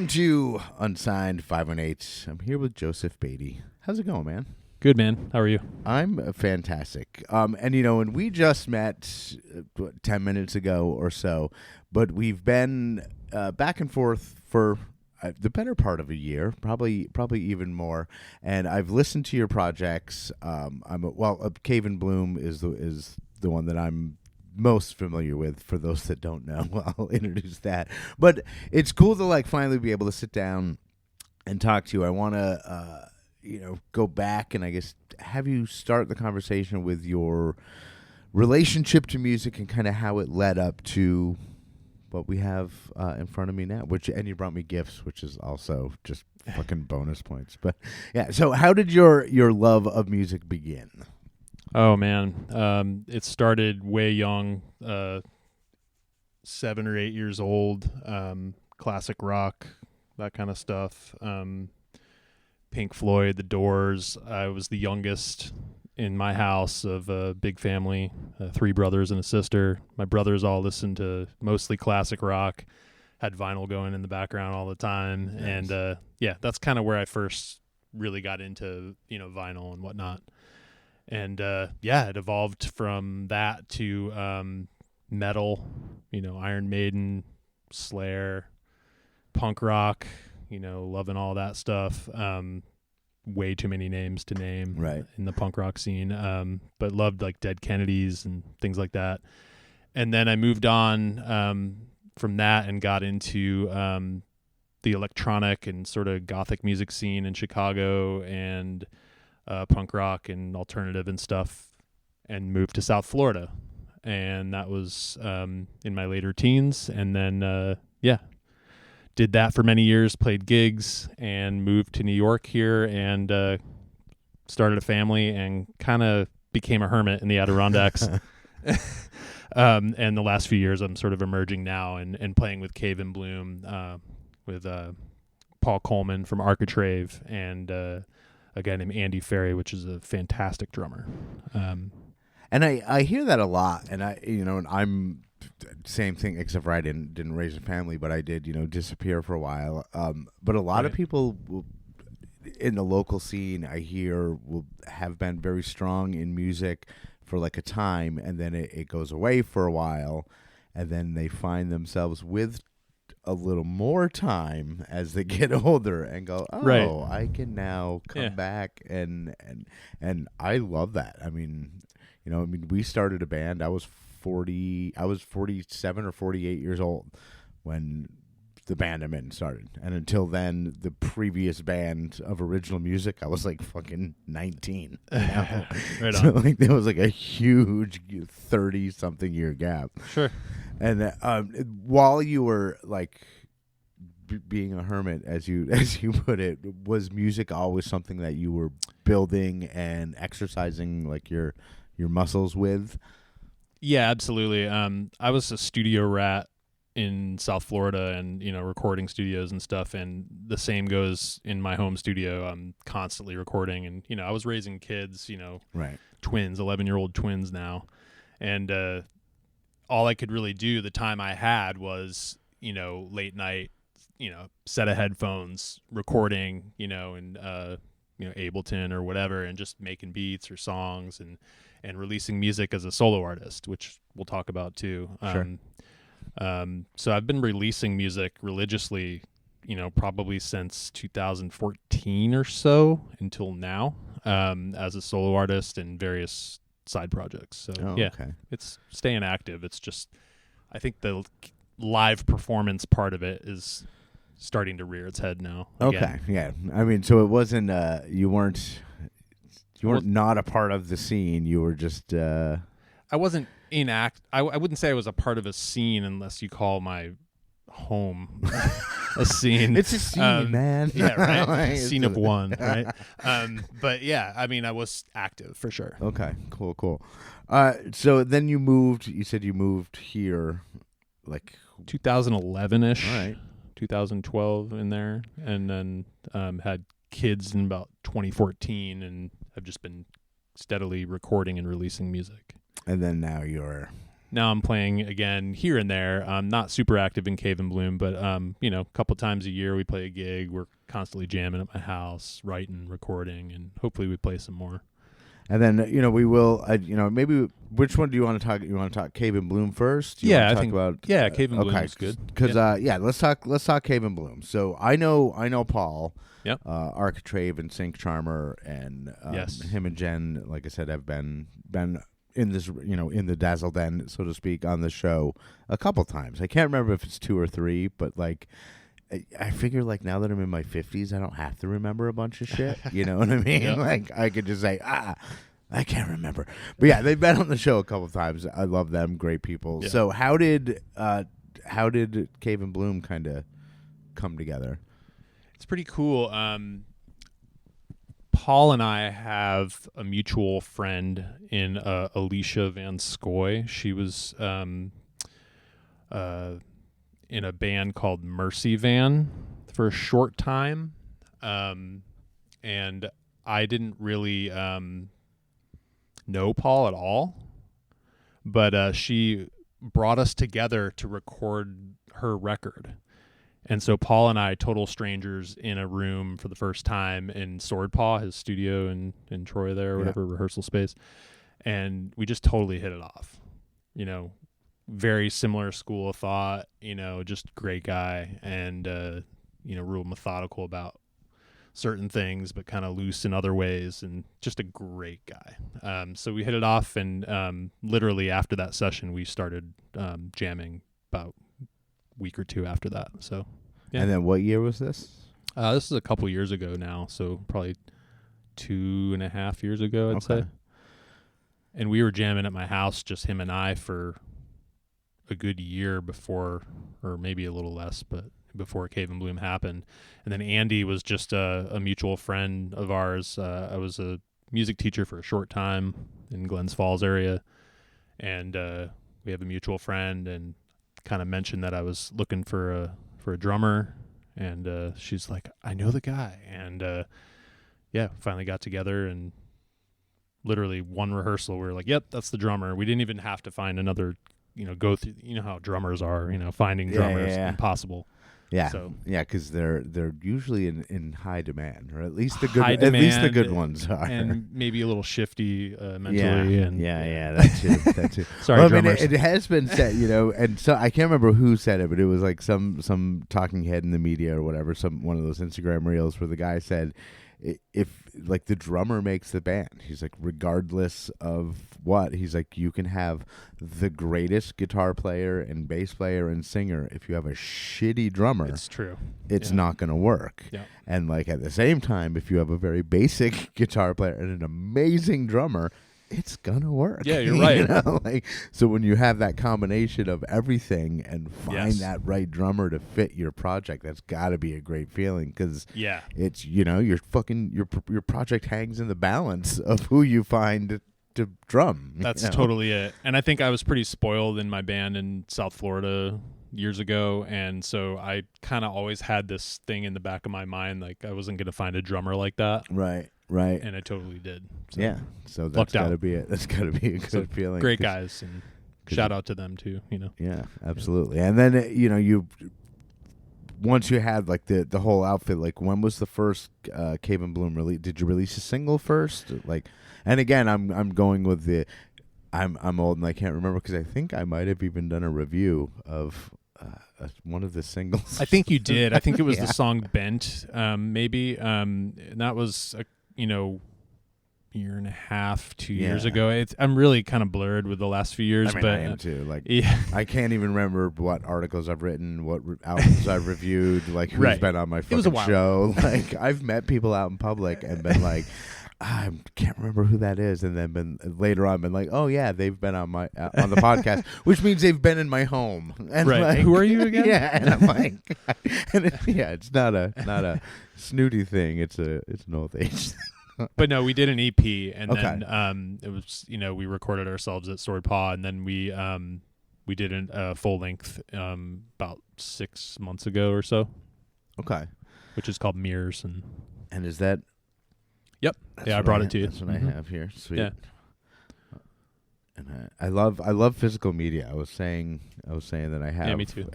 Welcome to Unsigned 518. I'm here with Joseph Beaty. How's it going, man? Good, man. How are you? I'm fantastic. And we just met 10 minutes ago or so, but we've been back and forth for the better part of a year, probably even more. And I've listened to your projects. Cave and Bloom is the one that I'm most familiar with. For those that don't know, I'll introduce that. But it's cool to finally be able to sit down and talk to you. I want to go back and I guess have you start the conversation with your relationship to music and kind of how it led up to what we have in front of me now. And you brought me gifts, which is also just fucking bonus points. But yeah, so how did your love of music begin? Oh, man. It started way young, 7 or 8 years old, classic rock, that kind of stuff. Pink Floyd, The Doors. I was the youngest in my house of a big family, 3 brothers and a sister. My brothers all listened to mostly classic rock, had vinyl going in the background all the time. Nice. And that's kind of where I first really got into, vinyl and whatnot. And it evolved from that to metal, Iron Maiden, Slayer, punk rock, loving all that stuff. Way too many names to name in the punk rock scene, but loved Dead Kennedys and things like that. And then I moved on from that and got into the electronic and sort of gothic music scene in Chicago and punk rock and alternative and stuff, and moved to South Florida. And that was in my later teens. And then, did that for many years, played gigs, and moved to New York here and started a family and kind of became a hermit in the Adirondacks. And the last few years, I'm sort of emerging now and playing with Cave and Bloom, with Paul Coleman from Architrave, and a guy named Andy Ferry, which is a fantastic drummer. And I hear that a lot, and I'm same thing, except for I didn't raise a family, but I did, disappear for a while. But a lot of people in the local scene, I hear, will have been very strong in music for a time, and then it goes away for a while, and then they find themselves with a little more time as they get older and go, I can now come back, and I love that. We started a band. I was 47 or 48 years old when the band I'm in started, and until then, the previous band of original music, I was fucking 19. Right so on. There was a huge 30-something year gap. Sure. And while you were being a hermit, as you put it, was music always something that you were building and exercising your muscles with? Yeah, absolutely. I was a studio rat in South Florida and, recording studios and stuff. And the same goes in my home studio. I'm constantly recording, and, I was raising kids, twins, 11-year-old twins now. And all I could really do the time I had was, late night, set of headphones, recording, in Ableton or whatever, and just making beats or songs and releasing music as a solo artist, which we'll talk about too. Sure. So I've been releasing music religiously, probably since 2014 or so until now, as a solo artist and various side projects. So okay. It's staying active. It's just, I think the live performance part of it is starting to rear its head now. Again. Okay. Yeah. So it wasn't, you weren't not a part of the scene. You were just, I wasn't I wouldn't say I was a part of a scene unless you call my home a scene. It's a scene, man. Yeah, right. Scene of one, right? But yeah, I was active for sure. Okay, cool. So then you said you moved here 2011-ish. All right. 2012 in there, and then had kids in about 2014, and I've just been steadily recording and releasing music. And then now you're now I'm playing again here and there. I'm not super active in Cave and Bloom, but a couple times a year we play a gig. We're constantly jamming at my house, writing, recording, and hopefully we play some more. And then we will. Maybe which one do you want to talk? You want to talk Cave and Bloom first? I think about Cave and Bloom is good. Because let's talk Cave and Bloom. So I know Paul. Yep. Architrave and Sync Charmer and yes. him and Jen, like I said, have been in this in the Dazzle Den, so to speak, on the show a couple times. I can't remember if it's 2 or 3, but like. I figure like now that I'm in my 50s, I don't have to remember a bunch of shit. You know what I mean? Yep. Like I could just say, I can't remember. But yeah, they've been on the show a couple times. I love them. Great people. Yeah. So how did Cave and Bloom kind of come together? It's pretty cool. Paul and I have a mutual friend in Alicia Van Scoy. She was in a band called Mercy Van for a short time. And I didn't really know Paul at all, but she brought us together to record her record. And so Paul and I, total strangers in a room for the first time in Swordpaw, his studio in Troy there, or whatever, rehearsal space. And we just totally hit it off, very similar school of thought, just great guy and, real methodical about certain things, but kind of loose in other ways and just a great guy. So we hit it off and literally after that session, we started jamming about a week or two after that. So, yeah. And then what year was this? This is a couple years ago now. So probably 2.5 years ago, I'd say. And we were jamming at my house, just him and I, for a good year before, or maybe a little less, but before Cave and Bloom happened. And then Andy was just a mutual friend of ours. I was a music teacher for a short time in Glens Falls area, and we have a mutual friend, and kind of mentioned that I was looking for a drummer, and she's like, I know the guy, and finally got together, and literally one rehearsal we were like, yep, that's the drummer. We didn't even have to find another go through, how drummers are, finding drummers impossible. Yeah. So, yeah, because they're usually in high demand, or at least the good ones are, and maybe a little shifty mentally. Yeah, that too. Sorry, drummers. it has been said, and so I can't remember who said it, but it was like some talking head in the media or whatever, one of those Instagram reels where the guy said, if like the drummer makes the band, he's like, regardless of what, he's like, you can have the greatest guitar player and bass player and singer. If you have a shitty drummer, it's true. It's not going to work. Yeah. And like at the same time, if you have a very basic guitar player and an amazing drummer, it's gonna work. Yeah, you're right. Like, so when you have that combination of everything and find that right drummer to fit your project, that's got to be a great feeling, because it's your project hangs in the balance of who you find to drum. That's totally it. And I think I was pretty spoiled in my band in South Florida years ago, and so I kind of always had this thing in the back of my mind, like I wasn't gonna find a drummer like that. Right. And I totally did. So yeah. So that's got to be it. That's got to be a good feeling. Great guys, and shout out to them too, Yeah, absolutely. And then, you once you had like the whole outfit, like when was the first Cave and Bloom release? Did you release a single first? Like, and again, I'm going with I'm old and I can't remember, because I think I might have even done a review of one of the singles. I think you did. I think it was the song Bent, maybe. And that was year and a half, 2 years ago. I'm really kind of blurred with the last few years, but I am too. Like, I can't even remember what articles I've written, what albums I've reviewed, like who's been on my fucking show. Like, I've met people out in public and been like, I can't remember who that is, and then later on been like, oh yeah, they've been on my on the podcast, which means they've been in my home. And like, who are you again? Yeah, and I'm like, it's not a snooty thing. It's an old age thing. But no, we did an EP, and then it was we recorded ourselves at Swordpaw, and then we did a full length about 6 months ago or so. Okay, which is called Mirrors, and is that? Yep. I brought it to you. That's what I have here. Sweet. Yeah. And I love physical media. I was saying that I have me too.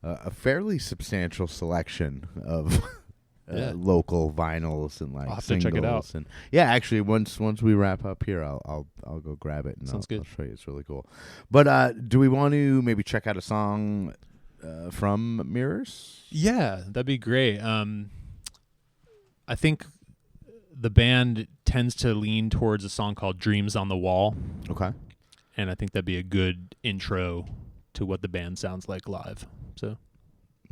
A fairly substantial selection of local vinyls and like I'll have to singles. check it out. And yeah, actually, once we wrap up here, I'll go grab it and Sounds good. I'll show you. It's really cool. But do we want to maybe check out a song from Mirrors? Yeah, that'd be great. I think the band tends to lean towards a song called Dreams on the Wall. Okay. And I think that'd be a good intro to what the band sounds like live. So,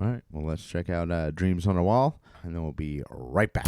all right. Well, let's check out Dreams on the Wall, and then we'll be right back.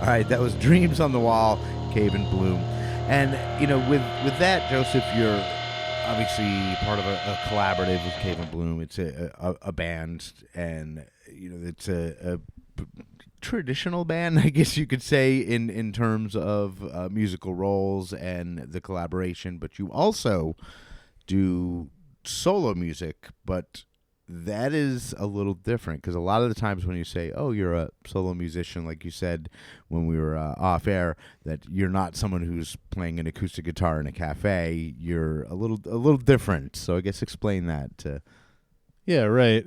All right, that was Dreams on the Wall, Cave and Bloom. And, you know, with that, Joseph, you're obviously part of a collaborative with Cave and Bloom. It's a band, and, you know, it's a traditional band, I guess you could say, in terms of musical roles and the collaboration. But you also do solo music, but that is a little different, because a lot of the times when you say, oh, you're a solo musician, like you said when we were off air, that you're not someone who's playing an acoustic guitar in a cafe. You're a little different. So I guess explain that. Yeah, right.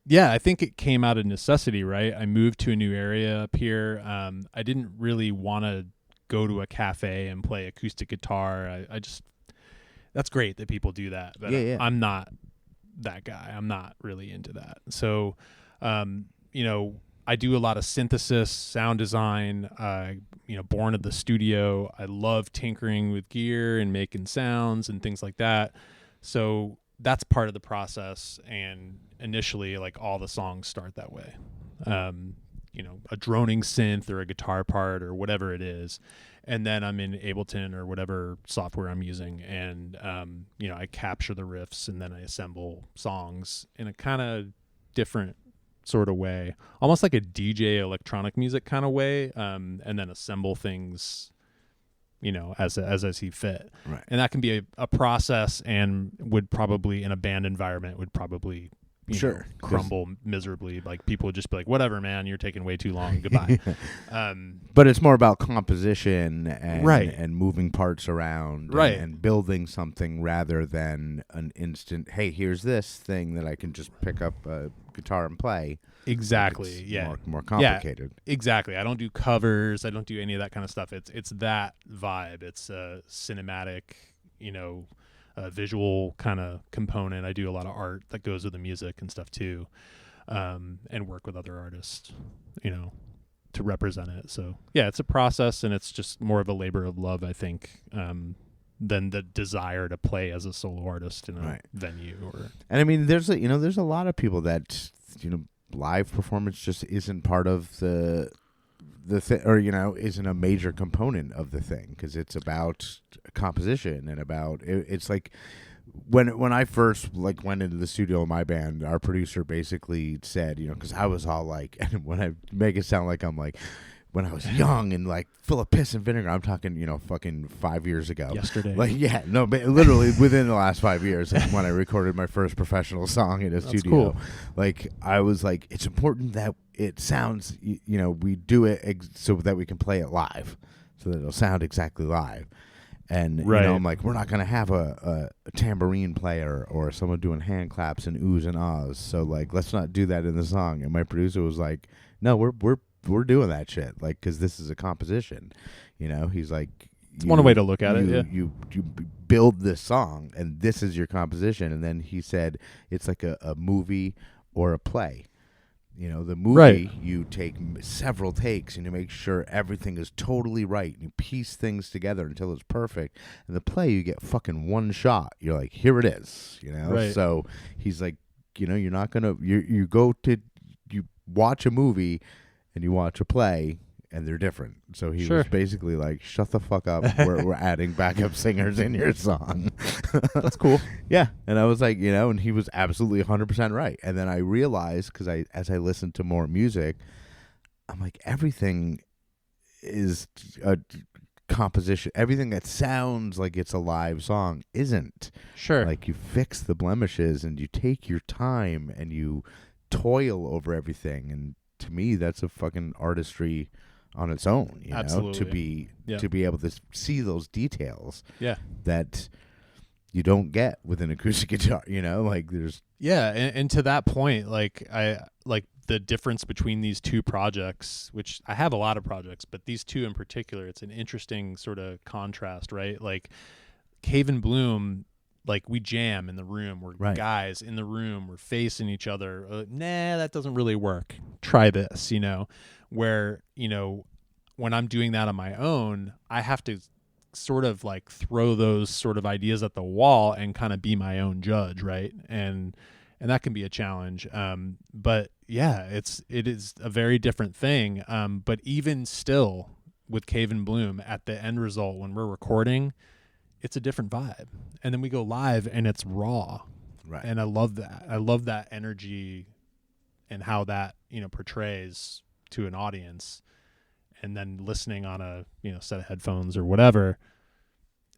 Yeah, I think it came out of necessity, right? I moved to a new area up here. I didn't really want to go to a cafe and play acoustic guitar. I just, that's great that people do that, but Yeah. I'm not that guy. I'm not really into that. So, you know, I do a lot of synthesis, sound design, born at the studio. I love tinkering with gear and making sounds and things like that. So that's part of the process. And initially, like, all the songs start that way. A droning synth or a guitar part or whatever it is. And then I'm in Ableton or whatever software I'm using. And, I capture the riffs and then I assemble songs in a kind of different sort of way, almost like a DJ electronic music kind of way, and then assemble things, as I see fit. Right. And that can be a process, and would probably, in a band environment, would probably crumble miserably. Like, people would just be like, whatever, man, you're taking way too long, goodbye. But it's more about composition and Right. and moving parts around, Right. and building something rather than an instant, hey, here's this thing that I can just pick up a guitar and play. Exactly. It's Yeah. more complicated. Yeah, exactly. I don't do covers. I don't do any of that kind of stuff. It's that vibe. It's a cinematic, a visual kind of component. I do a lot of art that goes with the music and stuff too, and work with other artists, to represent it. So yeah, it's a process, and it's just more of a labor of love, I think, than the desire to play as a solo artist in a venue. And I mean, there's a lot of people that live performance just isn't part of the thing, or isn't a major component of the thing, because it's about composition and about it's like when I first went into the studio in my band, our producer basically said, because I was all like, and when I make it sound like I'm like, when I was young and full of piss and vinegar, I'm talking, fucking 5 years ago. Yesterday. But literally within the last 5 years is when I recorded my first professional song in a studio. Cool. I was like, it's important that it sounds, we do it so that we can play it live, so that it'll sound exactly live. And I'm like, we're not gonna have a tambourine player or someone doing hand claps and oohs and ahs. So let's not do that in the song. And my producer was like, no, we're doing that shit, because this is a composition. He's like, it's one way to look at it. Yeah. You build this song, and this is your composition. And then he said it's like a movie or a play. The movie, you take several takes and you make sure everything is totally right, and you piece things together until it's perfect. And the play, you get fucking one shot. You're like, here it is. Right. So he's like, you're not gonna you watch a movie and you watch a play, and they're different. So he was basically like, shut the fuck up. We're adding backup singers in your song. That's cool. Yeah. And I was like, and he was absolutely 100% right. And then I realized, because as I listened to more music, I'm like, everything is a composition. Everything that sounds like it's a live song isn't. Sure. You fix the blemishes, and you take your time, and you toil over everything. And to me, that's a fucking artistry on its own, Absolutely. to be able to see those details, yeah, that you don't get with an acoustic guitar. There's and to that point, I the difference between these two projects, which I have a lot of projects, but these two in particular, it's an interesting sort of contrast, right? Cave and Bloom, we jam in the room. We're guys in the room. We're facing each other. Nah, that doesn't really work. Try this, where, when I'm doing that on my own, I have to sort of throw those sort of ideas at the wall and kind of be my own judge. Right. And that can be a challenge. But yeah, it is a very different thing. But even still with Cave and Bloom, at the end result, when we're recording, it's a different vibe. And then we go live and it's raw. Right. And I love that. I love that energy and how that, portrays to an audience. And then listening on a, set of headphones or whatever,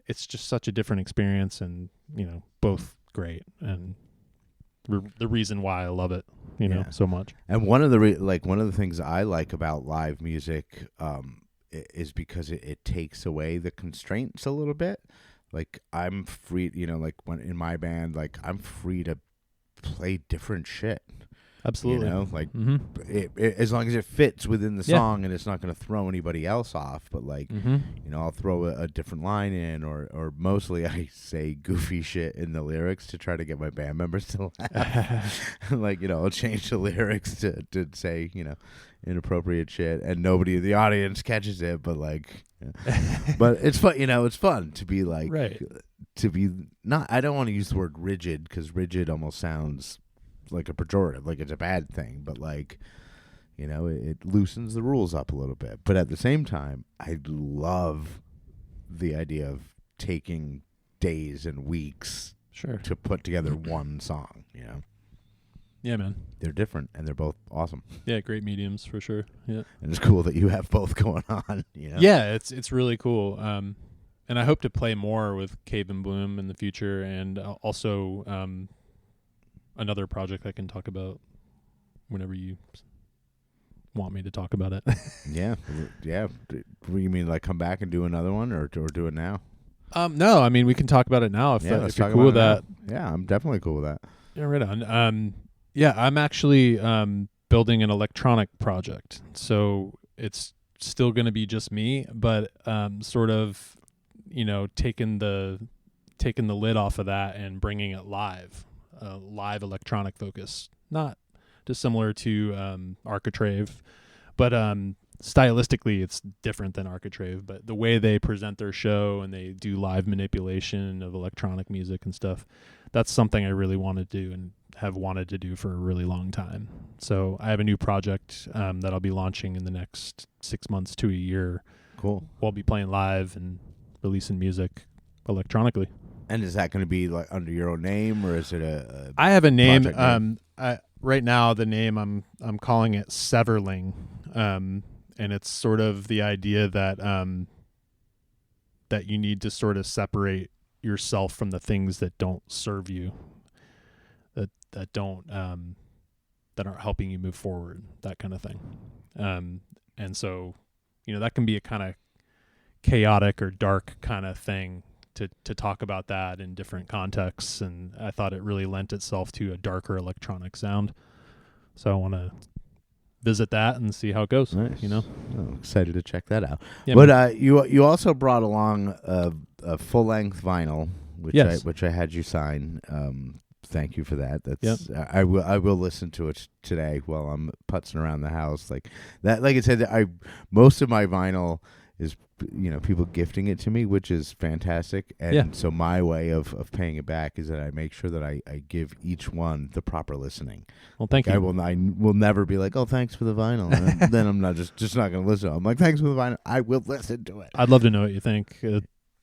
it's just such a different experience, and, both great. And the reason why I love it, so much. And one of the things I like about live music is because it takes away the constraints a little bit. I'm free, when in my band, I'm free to play different shit. Absolutely. You know, like Mm-hmm. as long as it fits within the Yeah. song and it's not going to throw anybody else off. But like, Mm-hmm. you know, I'll throw a different line in, or mostly I say goofy shit in the lyrics to try to get my band members to laugh. Like, you know, I'll change the lyrics to say, you know, inappropriate shit, and nobody in the audience catches it. But like, but it's fun. You know, it's fun to be like, Right. to be not. I don't want to use the word rigid because rigid almost sounds like a pejorative, like it's a bad thing. But like, you know, it loosens the rules up a little bit. But at the same time, I love the idea of taking days and weeks Sure. to put together one song. You know, Yeah, man. they're different and they're both awesome. Yeah, great mediums for sure. Yeah. And it's cool that you have both going on. You know? Yeah, it's really cool. And I hope to play more with Cave and Bloom in the future, and also another project I can talk about whenever you want me to talk about it. Yeah. You mean like come back and do another one, or do it now? No, I mean we can talk about it now if Let's you're talk cool with about that. it now. Yeah, I'm definitely cool with that. Yeah, right on. Yeah, I'm actually building an electronic project, so it's still going to be just me, but sort of, you know, taking the lid off of that and bringing it live electronic focus, not dissimilar to Architrave, but stylistically it's different than Architrave. But the way they present their show and they do live manipulation of electronic music and stuff, that's something I really want to do and have wanted to do for a really long time. So I have a new project that I'll be launching in the next 6 months to a year. Cool. We'll be playing live and releasing music electronically. And is that going to be like under your own name, or is it a I have a name. project name? Right now the name I'm calling it Severling, and it's sort of the idea that that you need to sort of separate yourself from the things that don't serve you, that don't that aren't helping you move forward, that kind of thing. And so, you know, that can be a kind of chaotic or dark kind of thing to talk about that in different contexts, and I thought it really lent itself to a darker electronic sound. So I want to visit that and see how it goes. Nice. You know, I'm excited to check that out. Yeah, But you also brought along a full length vinyl, which I had you sign. Thank you for that. That's I will listen to it today while I'm putzing around the house. Like that, like I said, most of my vinyl is, you know, people gifting it to me, which is fantastic. And so my way of paying it back is that I make sure that I give each one the proper listening. Well, thank you. I will never be like, oh, thanks for the vinyl. And then I'm not just not going to listen. I'm like, thanks for the vinyl. I will listen to it. I'd love to know what you think.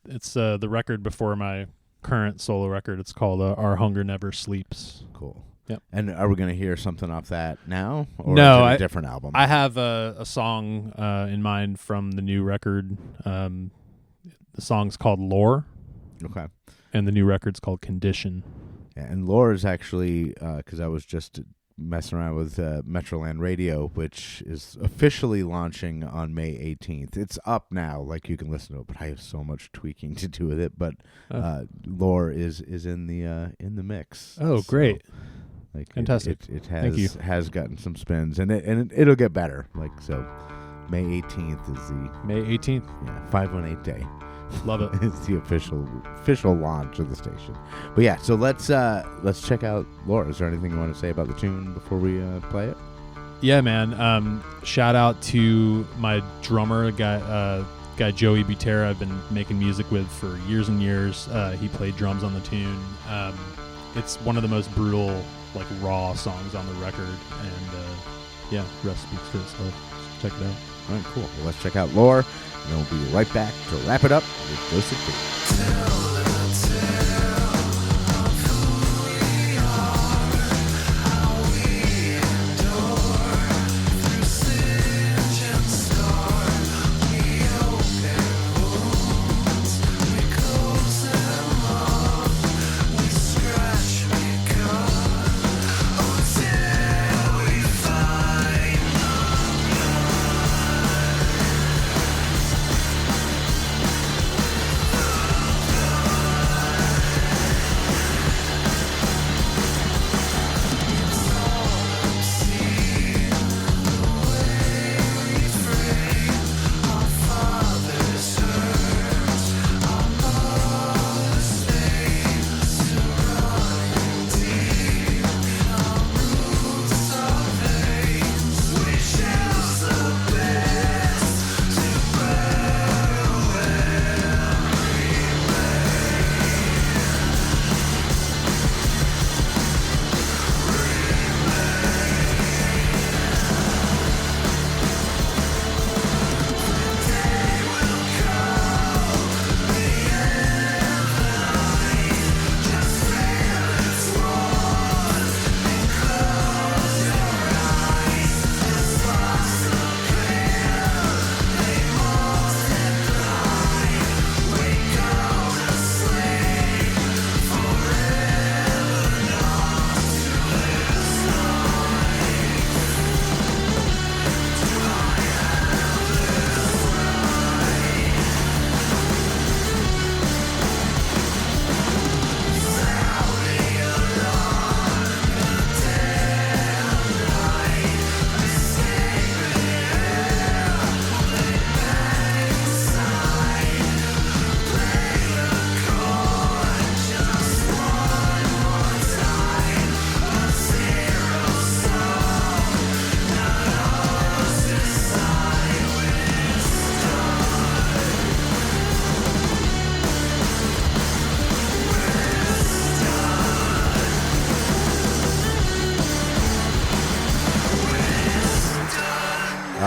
It's the record before my current solo record. It's called Our Hunger Never Sleeps. Cool. Yep. And are we going to hear something off that now? Or No, is it a different album? I have a song in mind from the new record. The song's called Lore. Okay. And the new record's called Condition. Yeah, and Lore is actually, because I was just messing around with Metroland Radio, which is officially launching on May 18th. It's up now, like you can listen to it, but I have so much tweaking to do with it. But Lore is in the mix. Oh, great. Like fantastic. It has gotten some spins, and it'll get better. Like, so May 18th is the May 18th. Yeah, 518 day. Love it. It's the official launch of the station. But yeah, so let's check out Lore. Is there anything you want to say about the tune before we play it? Yeah, man. Shout out to my drummer, guy Joey Butera. I've been making music with for years and years. He played drums on the tune. It's one of the most brutal, like, raw songs on the record, and rest speaks for itself. Check it out. All right, cool. Well, let's check out Lore, and we'll be right back to wrap it up with Joseph Beaty.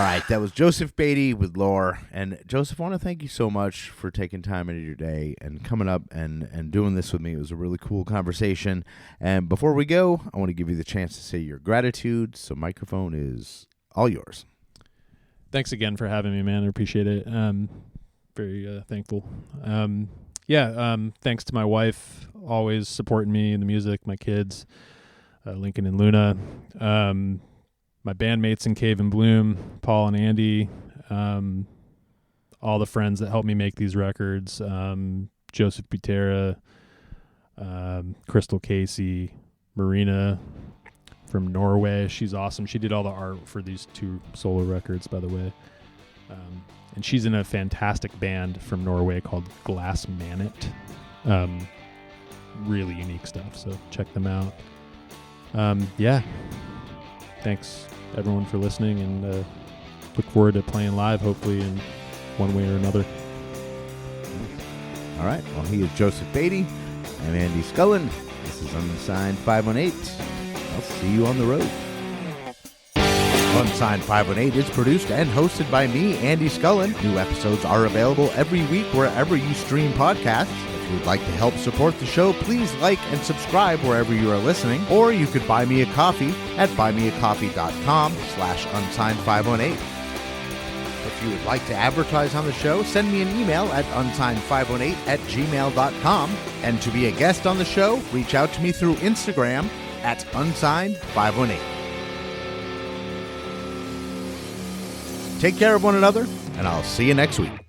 right, that was Joseph Beaty with Lore. And Joseph, I want to thank you so much for taking time out of your day and coming up and doing this with me. It was a really cool conversation. And before we go, I want to give you the chance to say your gratitude. So microphone is all yours. Thanks again for having me, man. I appreciate it. Very thankful. Thanks to my wife, always supporting me in the music, my kids, Lincoln and Luna, my bandmates in Cave and Bloom, Paul and Andy, all the friends that helped me make these records, Joseph Butera, Crystal Casey, Marina from Norway. She's awesome. She did all the art for these 2 solo records, by the way. And she's in a fantastic band from Norway called Glass Manet. Really unique stuff, so check them out. Thanks everyone for listening, and look forward to playing live, hopefully in one way or another. All right, well, he is Joseph Beaty. I'm Andy Scullin. This is Unsigned518. I'll see you on the road. Unsigned518 is produced and hosted by me, Andy Scullin. New episodes are available every week wherever you stream podcasts. If you would like to help support the show, please like and subscribe wherever you are listening, or you could buy me a coffee at buymeacoffee.com/unsigned518. If you would like to advertise on the show, send me an email at unsigned518@gmail.com. And to be a guest on the show, reach out to me through Instagram at unsigned518. Take care of one another, and I'll see you next week.